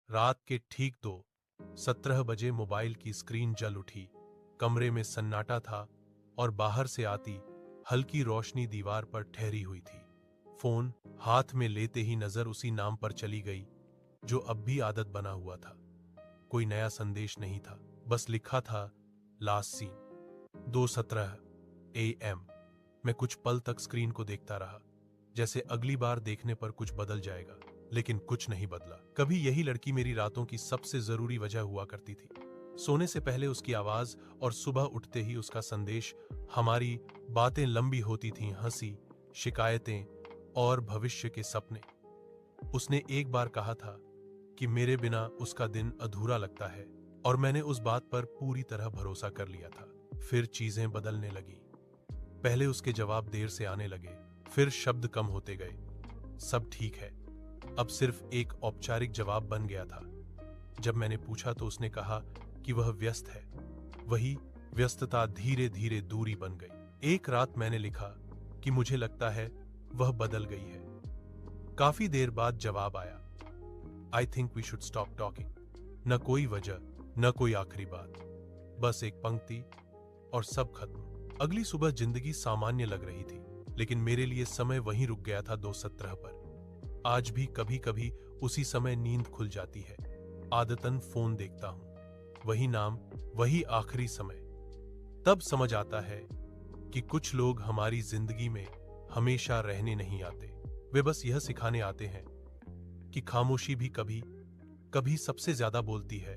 रात के ठीक 2:17 बजे मोबाइल की स्क्रीन जल उठी। कमरे में सन्नाटा था और बाहर से आती हल्की रोशनी दीवार पर ठहरी हुई थी। फोन हाथ में लेते ही नजर उसी नाम पर चली गई जो अब भी आदत बना हुआ था। कोई नया संदेश नहीं था, बस लिखा था लास्ट सीन 2:17 AM। मैं कुछ पल तक स्क्रीन को देखता रहा, जैसे अगली बार देखने पर कुछ बदल जाएगा, लेकिन कुछ नहीं बदला। कभी यही लड़की मेरी रातों की सबसे जरूरी वजह हुआ करती थी। सोने से पहले उसकी आवाज और सुबह उठते ही उसका संदेश। हमारी बातें लंबी होती थीं, हंसी, शिकायतें और भविष्य के सपने। उसने एक बार कहा था कि मेरे बिना उसका दिन अधूरा लगता है, और मैंने उस बात पर पूरी तरह भरोसा कर लिया था। फिर चीजें बदलने लगी। पहले उसके जवाब देर से आने लगे, फिर शब्द कम होते गए। सब ठीक है, अब सिर्फ एक औपचारिक जवाब बन गया था। जब मैंने पूछा तो उसने कहा कि वह व्यस्त है। वही व्यस्तता धीरे धीरे दूरी बन गई। एक रात मैंने लिखा कि मुझे लगता है वह बदल गई है। काफी देर बाद जवाब आया, I think we should stop talking. न कोई वजह, न कोई आखिरी बात, बस एक पंक्ति और सब खत्म। अगली सुबह जिंदगी सामान्य लग रही थी, लेकिन मेरे लिए समय वहीं रुक गया था 2:17 पर। आज भी कभी कभी उसी समय नींद खुल जाती है। आदतन फोन देखता हूं, वही नाम, वही आखिरी समय। तब समझ आता है कि कुछ लोग हमारी जिंदगी में हमेशा रहने नहीं आते। वे बस यह सिखाने आते हैं कि खामोशी भी कभी कभी सबसे ज्यादा बोलती है।